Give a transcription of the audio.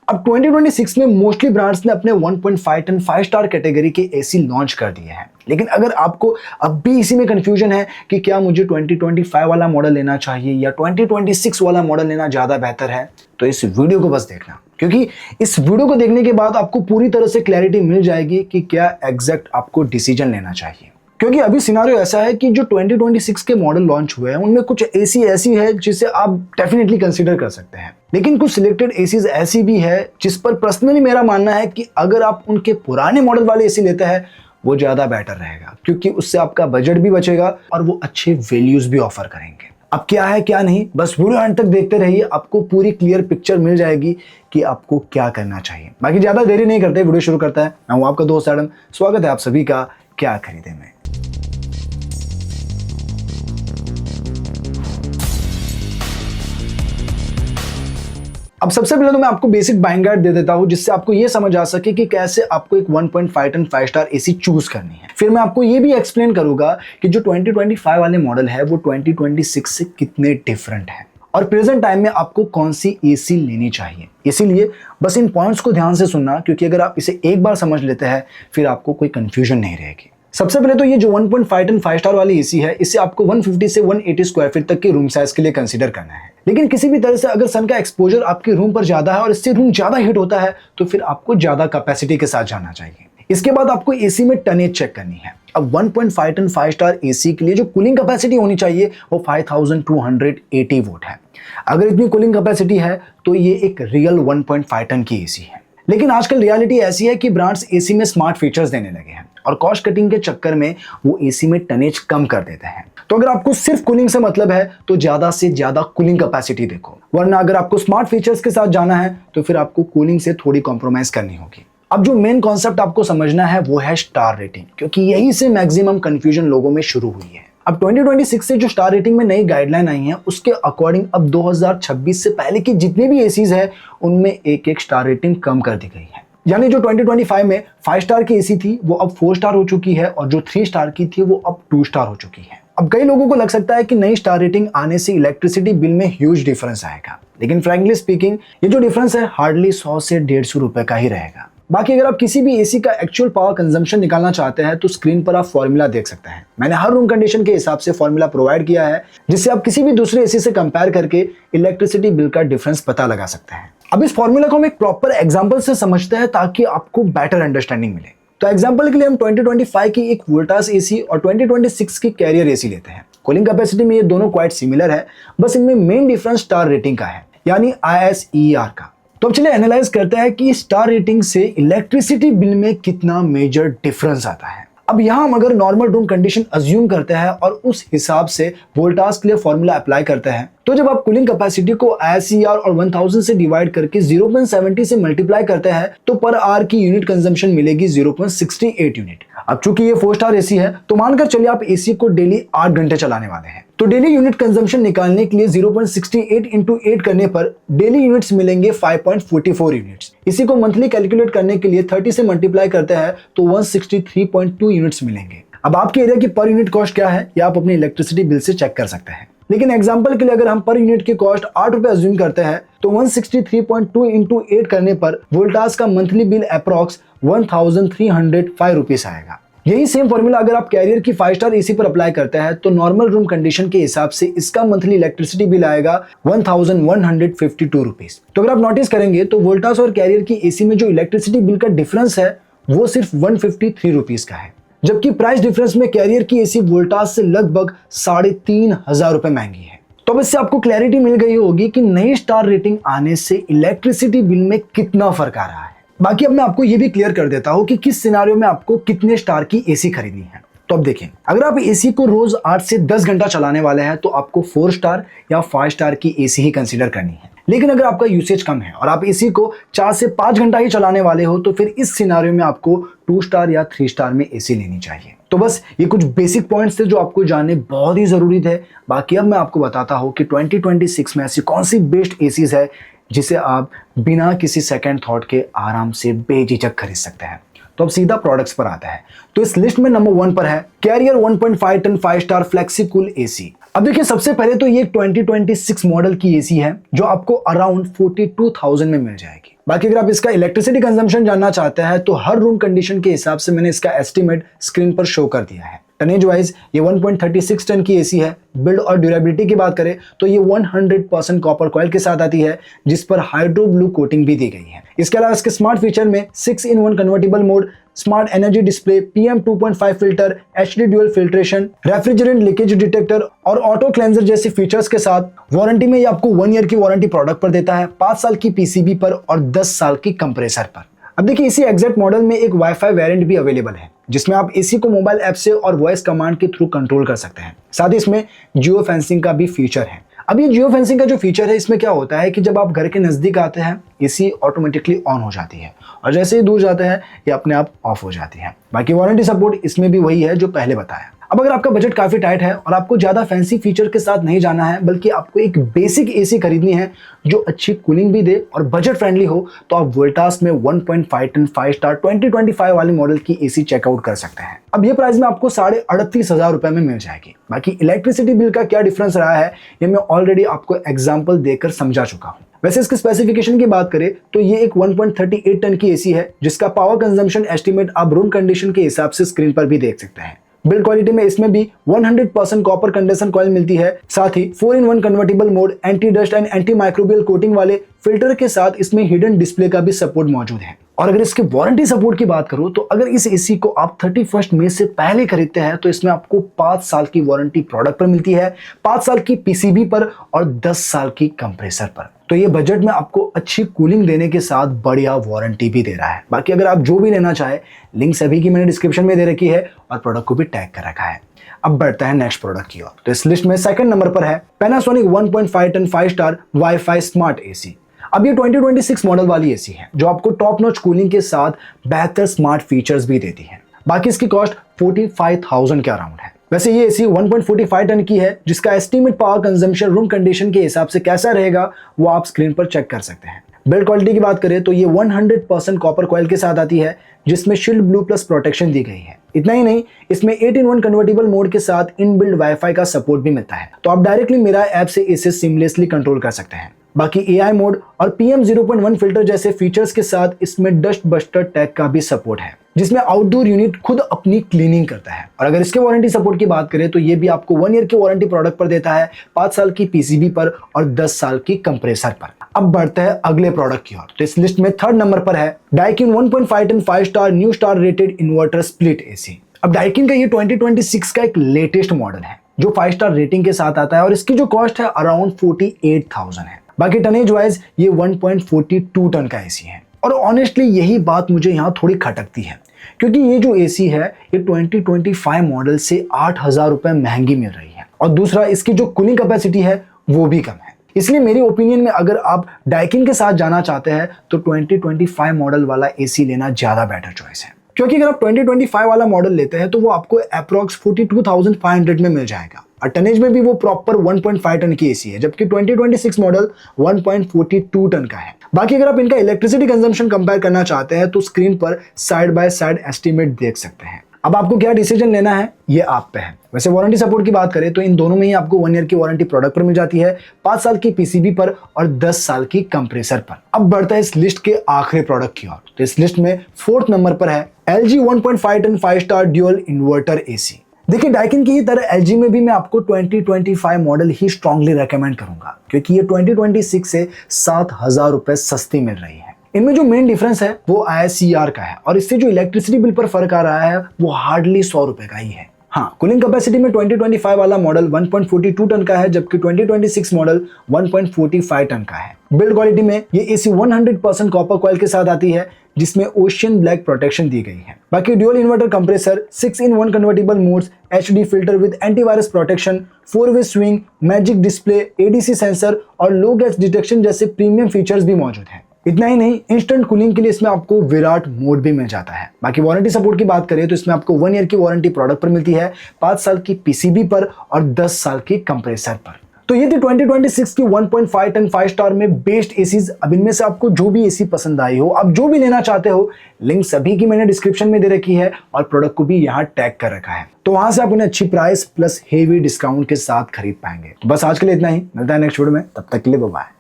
अब 2026 में mostly brands ने अपने 1.5 टन 5 स्टार कैटेगरी के एसी लॉन्च कर दिए हैं। लेकिन अगर आपको अब भी इसी में कंफ्यूजन है कि क्या मुझे 2025 वाला मॉडल लेना चाहिए या 2026 वाला मॉडल लेना ज़्यादा बेहतर है, तो इस वीडियो को बस देखना, क्योंकि इस वीडियो को देखने के बाद आपको पूरी तरह से क्लैरिटी मिल जाएगी कि क्या एग्जैक्ट आपको डिसीजन लेना चाहिए। क्योंकि अभी सिनारियो ऐसा है कि जो 2026 के मॉडल लॉन्च हुए हैं उनमें कुछ एसी ऐसी है जिसे आप डेफिनेटली कंसीडर कर सकते हैं, लेकिन कुछ सिलेक्टेड एसीज ऐसी भी है जिस पर पर्सनली मेरा मानना है कि अगर आप उनके पुराने मॉडल वाले एसी लेते हैं वो ज्यादा बेटर रहेगा, क्योंकि उससे आपका बजट भी बचेगा और वो अच्छे वैल्यूज भी ऑफर करेंगे। अब क्या है क्या नहीं, बस वीडियो अंत तक देखते रहिए, आपको पूरी क्लियर पिक्चर मिल जाएगी कि आपको क्या करना चाहिए। बाकी ज्यादा देरी नहीं करते, वीडियो शुरू करता है। मैं हूं आपका दोस्त एडम, स्वागत है आप सभी का क्या खरीदे में। अब सबसे पहले तो मैं आपको बेसिक बाइंग गाइड दे देता हूं, जिससे आपको यह समझ आ सके कि कैसे आपको एक 1.5 टन 5 स्टार एसी चूज करनी है। फिर मैं आपको यह भी एक्सप्लेन करूंगा कि जो 2025 वाले मॉडल है वो 2026 से कितने डिफरेंट है और प्रेजेंट टाइम में आपको कौन सी एसी लेनी चाहिए। इसीलिए बस इन पॉइंट्स को ध्यान से सुनना, क्योंकि अगर आप इसे एक बार समझ लेते हैं फिर आपको कोई कंफ्यूजन नहीं रहेगी। सबसे पहले तो ये जो 1.5 टन 5 स्टार वाली एसी है, इसे आपको 150 से 180 स्क्वायर फीट तक के रूम साइज के लिए कंसीडर करना है। लेकिन किसी भी तरह से अगर सन का एक्सपोजर आपके रूम पर ज्यादा है और इससे रूम ज्यादा हीट होता है तो फिर आपको ज्यादा कैपेसिटी के साथ जाना चाहिए। इसके बाद आपको एसी में टनेज चेक करनी है। अब 1.5 टन 5 स्टार एसी के लिए जो कूलिंग कैपेसिटी होनी चाहिए वो 5280 वोट है। अगर इतनी कूलिंग कैपेसिटी है तो ये एक रियल 1.5 टन की एसी है। लेकिन आजकल रियलिटी ऐसी है कि ब्रांड्स एसी में स्मार्ट फीचर्स देने लगे हैं और कॉस्ट कटिंग के चक्कर में वो एसी में टनेज कम कर देते हैं। तो अगर आपको सिर्फ कूलिंग से मतलब है तो ज्यादा से ज्यादा कूलिंग कैपेसिटी देखो, वरना अगर आपको स्मार्ट फीचर्स के साथ जाना है तो फिर आपको कूलिंग से थोड़ी कॉम्प्रोमाइज करनी होगी। अब जो मेन कॉन्सेप्ट आपको समझना है वो है स्टार रेटिंग, क्योंकि यहीं से मैक्सिमम कंफ्यूजन लोगों में शुरू हुई है। अब 2026 से जो स्टार रेटिंग में नई गाइडलाइन आई है उसके अकॉर्डिंग अब 2026 से पहले की जितने भी एसीज है उनमें एक एक स्टार रेटिंग कम कर दी गई है। यानी जो 2025 में 5 स्टार की एसी थी वो अब 4 स्टार हो चुकी है और जो 3 स्टार की थी वो अब 2 स्टार हो चुकी है। अब कई लोगों को लग सकता है कि नई स्टार रेटिंग आने से इलेक्ट्रिसिटी बिल में ह्यूज डिफरेंस आएगा, लेकिन फ्रैंकली स्पीकिंग ये जो डिफरेंस है हार्डली 100 से 150 रुपए का ही रहेगा। बाकी अगर आप किसी भी एसी का एक्चुअल पावर कंजम्पशन निकालना चाहते हैं तो स्क्रीन पर आप फॉर्मूला देख सकते हैं। मैंने हर रूम कंडीशन के हिसाब से फॉर्मूला प्रोवाइड किया है, जिससे आप किसी भी दूसरे एसी से कंपेयर करके इलेक्ट्रिसिटी बिल का डिफरेंस पता लगा सकते हैं। अब इस फॉर्मूला को हम एक प्रॉपर एग्जांपल से समझते हैं ताकि आपको बेटर अंडरस्टैंडिंग मिले। तो एग्जांपल के लिए हम 2025 की एक वोल्टास एसी और 2026 की कैरियर एसी लेते हैं। कूलिंग कैपेसिटी में ये दोनों क्वाइट सिमिलर है, बस इनमें मेन डिफरेंस स्टार रेटिंग का है, यानी ISER का। तो अब चलिए एनालाइज करते हैं कि स्टार रेटिंग से इलेक्ट्रिसिटी बिल में कितना मेजर डिफरेंस आता है। अब यहां हम अगर नॉर्मल रूम कंडीशन अज्यूम करते हैं और उस हिसाब से वोल्टास के लिए फॉर्मूला अप्लाई करते हैं, तो जब आप कूलिंग कैपेसिटी को ISER और 1000 से डिवाइड करके 0.70 से मल्टीप्लाई करते हैं तो पर आवर की यूनिट कंजम्पशन मिलेगी 0.68 यूनिट। अब चूंकि ये 4 स्टार एसी है तो मानकर चलिए आप एसी को डेली 8 घंटे चलाने वाले हैं, तो डेली यूनिट कंजम्पशन निकालने के लिए 0.68 इंटू 8 करने पर डेली यूनिट्स मिलेंगे 5.44 यूनिट्स। इसी को मंथली कैलकुलेट करने के लिए 30 से मल्टीप्लाई करते हैं तो 163.2 यूनिट्स मिलेंगे। अब आपके एरिया की पर यूनिट कॉस्ट क्या है या आप अपनी इलेक्ट्रिसिटी बिल से चेक कर सकते हैं। लेकिन एग्जांपल के लिए अगर हम पर यूनिट की कॉस्ट 8 रुपए अज्यूम करते हैं तो 163.2 इंटू 8 करने पर वोल्टास का मंथली बिल अप्रॉक्स 1305 रुपीस आएगा। यही सेम फॉर्मूला अगर आप कैरियर की 5 स्टार एसी पर अप्लाई करते हैं तो नॉर्मल रूम कंडीशन के हिसाब से इसका मंथली इलेक्ट्रिसिटी बिल आएगा 1152 रुपीस। तो अगर आप नोटिस करेंगे तो वोल्टास और कैरियर की एसी में जो इलेक्ट्रिसिटी बिल का डिफरेंस है वो सिर्फ 153 रुपीस का है, जबकि प्राइस डिफरेंस में कैरियर की एसी वोल्टास से लगभग 3500 रुपए महंगी है। तो अब इससे आपको क्लैरिटी मिल गई होगी कि नई स्टार रेटिंग आने से इलेक्ट्रिसिटी बिल में कितना फर्क आ रहा है। बाकी अब मैं आपको यह भी क्लियर कर देता हूं कि किस सिनारियो में आपको कितने स्टार की एसी खरीदनी है। तो अब देखें, अगर आप एसी को रोज 8 से 10 घंटा चलाने वाले हैं तो आपको 4 स्टार या 5 स्टार की एसी ही कंसीडर करनी है। लेकिन अगर आपका यूसेज कम है और आप एसी को 4 से 5 घंटा ही चलाने वाले हो तो फिर इस सिनारियो में आपको 2 स्टार या 3 स्टार में एसी लेनी चाहिए। तो बस ये कुछ बेसिक पॉइंट्स थे जो आपको जानने बहुत ही जरूरी थे। बाकी अब मैं आपको बताता हूँ कि 2026 में ऐसी कौन सी बेस्ट एसीज है जिसे आप बिना किसी सेकंड थॉट के आराम से बेझिझक खरीद सकते हैं। तो अब सीधा प्रोडक्ट्स पर आता है। तो इस लिस्ट में नंबर 1 पर है Carrier 1.5 ton 5 star flexi cool AC. अब देखिए, सबसे पहले तो ये 2026 मॉडल की एसी है जो आपको अराउंड 42,000 में मिल जाएगी। बाकी अगर आप इसका इलेक्ट्रिसिटी कंजम्पशन जानना चाहते हैं तो हर रूम कंडीशन के हिसाब से मैंने इसका एस्टिमेट स्क्रीन पर शो कर दिया है। टनेज वाइज ये 1.36 टन की एसी है। बिल्ड और ड्यूरेबिलिटी की बात करें तो ये 100% कॉपर कॉइल के साथ आती है, जिस पर हाइड्रो ब्लू कोटिंग भी दी गई है। इसके अलावा इसके स्मार्ट फीचर में 6-in-1 convertible mode, smart energy display, PM 2.5 filter, HD dual filtration, refrigerant leakage detector और ऑटो क्लेंजर जैसे फीचर्स के साथ वारंटी में ये आपको 1 ईयर की वारंटी प्रोडक्ट पर देता है, 5 साल की पीसीबी पर और 10 साल की कंप्रेसर पर। अब देखिए इसी एग्जैक्ट मॉडल में एक वाईफाई वेरिएंट भी अवेलेबल है, जिसमें आप एसी को मोबाइल ऐप से और वॉइस कमांड के थ्रू कंट्रोल कर सकते हैं। साथ ही इसमें जियो फेंसिंग का भी फीचर है। अब ये जियो फेंसिंग का जो फीचर है, इसमें क्या होता है कि जब आप घर के नजदीक आते हैं एसी ऑटोमेटिकली ऑन हो जाती है और जैसे ही दूर जाते हैं ये अपने आप ऑफ हो जाती है। बाकी वारंटी सपोर्ट इसमें भी वही है जो पहले बताया। अब अगर आपका बजट काफी टाइट है और आपको ज्यादा फैंसी फीचर के साथ नहीं जाना है, बल्कि आपको एक बेसिक एसी खरीदनी है जो अच्छी कूलिंग भी दे और बजट फ्रेंडली हो, तो आप वोल्टास में 1.5 टन 5 स्टार 2025 वाले मॉडल की एसी चेकआउट कर सकते हैं। अब ये प्राइस में आपको 38,500 रुपए में मिल जाएगी। बाकी इलेक्ट्रिसिटी बिल का क्या डिफरेंस रहा है ये मैं ऑलरेडी आपको एग्जाम्पल देकर समझा चुका हूँ। वैसे इसके स्पेसिफिकेशन की बात करें तो ये एक 1.38 टन की एसी है, जिसका पावर कंजम्पशन एस्टिमेट आप रूम कंडीशन के हिसाब से स्क्रीन पर भी देख सकते हैं। बिल्ड क्वालिटी में इसमें भी 100% कॉपर कंडेंसर कॉइल मिलती है। साथ ही 4-in-1 convertible mode, anti dust and anti microbial coating वाले फिल्टर के साथ इसमें हिडन डिस्प्ले का भी सपोर्ट मौजूद है। और अगर इसके वारंटी सपोर्ट की बात करूं तो अगर इस एसी को आप 31 मई से पहले खरीदते हैं तो इसमें आपको 5 साल की वारंटी प्रोडक्ट पर मिलती है, 5 साल की पीसीबी पर और 10 साल की कंप्रेसर पर। तो ये बजट में आपको अच्छी कूलिंग देने के साथ बढ़िया वारंटी भी दे रहा है। बाकी अगर आप जो भी लेना चाहे, लिंक सभी की मैंने डिस्क्रिप्शन में दे रखी है और प्रोडक्ट को भी टैग कर रखा है। अब बढ़ता है नेक्स्ट प्रोडक्ट की ओर। तो इस लिस्ट में सेकंड नंबर पर है Panasonic 1.5 ton 5 star wifi smart AC. अब ये 2026 मॉडल वाली एसी है जो आपको टॉप नॉच कूलिंग के साथ बेहतर स्मार्ट फीचर्स भी देती है। बाकी इसकी कॉस्ट 45,000 के अराउंड है। वैसे ये एसी 1.45 टन की है, जिसका estimate power consumption room condition के हिसाब से कैसा रहेगा वो आप स्क्रीन पर चेक कर सकते हैं। बिल्ड क्वालिटी की बात करें तो ये 100% कॉपर कॉइल के साथ आती है, जिसमें शील्ड ब्लू प्लस प्रोटेक्शन दी गई है। इतना ही नहीं, इसमें 8-in-1 कन्वर्टेबल मोड के साथ इनबिल्ड वाईफाई का सपोर्ट भी मिलता है, तो आप डायरेक्टली मेरा ऐप से इसे सिमलेसली कंट्रोल कर सकते हैं। बाकी AI मोड और PM 0.1 फिल्टर जैसे फीचर्स के साथ इसमें डस्ट बस्टर टैग का भी सपोर्ट है, जिसमें आउटडोर यूनिट खुद अपनी क्लीनिंग करता है। और अगर इसके वारंटी सपोर्ट की बात करें तो ये भी आपको 1 ईयर की वारंटी प्रोडक्ट पर देता है, 5 साल की पीसीबी पर और 10 साल की कंप्रेसर पर। अब बढ़ते हैं अगले प्रोडक्ट की ओर। तो इस लिस्ट में थर्ड नंबर पर है Daikin 1.5 ton 5 star new star rated inverter split AC. अब डाइकिन का ये 2026 का एक लेटेस्ट मॉडल है जो 5 स्टार रेटिंग के साथ आता है और इसकी जो कॉस्ट है अराउंड 48,000 है। बाकी टनेज वाइज ये 1.42 टन का एसी है। और ऑनेस्टली यही बात मुझे यहाँ थोड़ी खटकती है, क्योंकि ये जो एसी है ये 2025 मॉडल से 8,000 रुपए महंगी मिल रही है और दूसरा इसकी जो कूलिंग कैपेसिटी है वो भी कम है। इसलिए मेरी ओपिनियन में अगर आप डाइकिन के साथ जाना चाहते हैं तो 2025 मॉडल वाला एसी लेना ज्यादा बेटर चॉइस है, क्योंकि अगर आप 2025 वाला मॉडल लेते हैं तो वो आपको अप्रॉक्स 42,500 में मिल जाएगा और टनेज में भी वो प्रॉपर 1.5 टन की एसी है, जबकि 2026 मॉडल 1.42 टन का है। बाकी अगर आप इनका इलेक्ट्रिसिटी कंजम्पशन कंपेयर करना चाहते हैं तो स्क्रीन पर साइड बाय साइड एस्टीमेट देख सकते हैं। अब आपको क्या डिसीजन लेना है ये आप पे है। वैसे वारंटी सपोर्ट की बात करें तो इन दोनों में ही आपको 1 ईयर की वारंटी प्रोडक्ट पर मिल जाती है, 5 साल की पीसीबी पर और 10 साल की कंप्रेसर पर। अब बढ़ता है इस लिस्ट के आखिरी प्रोडक्ट की ओर। तो इस लिस्ट में 4th नंबर पर है LG 1.5 ton 5 star dual inverter AC. देखिए डाइकिन की ही तरह LG में भी मैं आपको 2025 मॉडल ही स्ट्रांगली रेकमेंड करूंगा, क्योंकि ये 2026 से 7,000 रुपए सस्ती मिल रही है। इनमें जो मेन डिफरेंस है वो ISCR का है और इससे जो इलेक्ट्रिसिटी बिल पर फर्क आ रहा है वो हार्डली 100 रुपए का ही है। हाँ, कूलिंग कैपेसिटी में 2025 वाला मॉडल 1.42 टन का है, जबकि 2026 मॉडल 1.45 टन का है। बिल्ड क्वालिटी में ये एसी 100% कॉपर कॉइल के साथ आती है, जिसमें ओशियन ब्लैक प्रोटेक्शन दी गई है। बाकी dual inverter compressor, 6-in-1 convertible modes, HD filter with antivirus protection, 4-वे swing, magic display, ADC sensor और लो गैस डिटेक्शन जैसे प्रीमियम फीचर्स भी मौजूद हैं। इतना ही नहीं, इंस्टेंट कूलिंग के लिए इसमें आपको विराट मोड भी मिल जाता है। बाकी वारंटी सपोर्ट की बात करें तो इसमें आपको 1 ईयर की वारंटी प्रोडक्ट पर मिलती है, 5 साल की पीसीबी पर और 10 साल की कंप्रेसर पर। तो ये थी 2026 की 1.5 टन 5 स्टार में बेस्ट एसीज। अब इनमें से आपको जो भी एसी पसंद आई हो, आप जो भी लेना चाहते हो, लिंक सभी की मैंने डिस्क्रिप्शन में दे रखी है और प्रोडक्ट को भी यहाँ टैग कर रखा है, तो वहां से आप उन्हें अच्छी प्राइस प्लस हेवी डिस्काउंट के साथ खरीद पाएंगे। तो बस आज के लिए इतना ही, मिलता है नेक्स्ट वीडियो में, तब तक के लिए बाय बाय।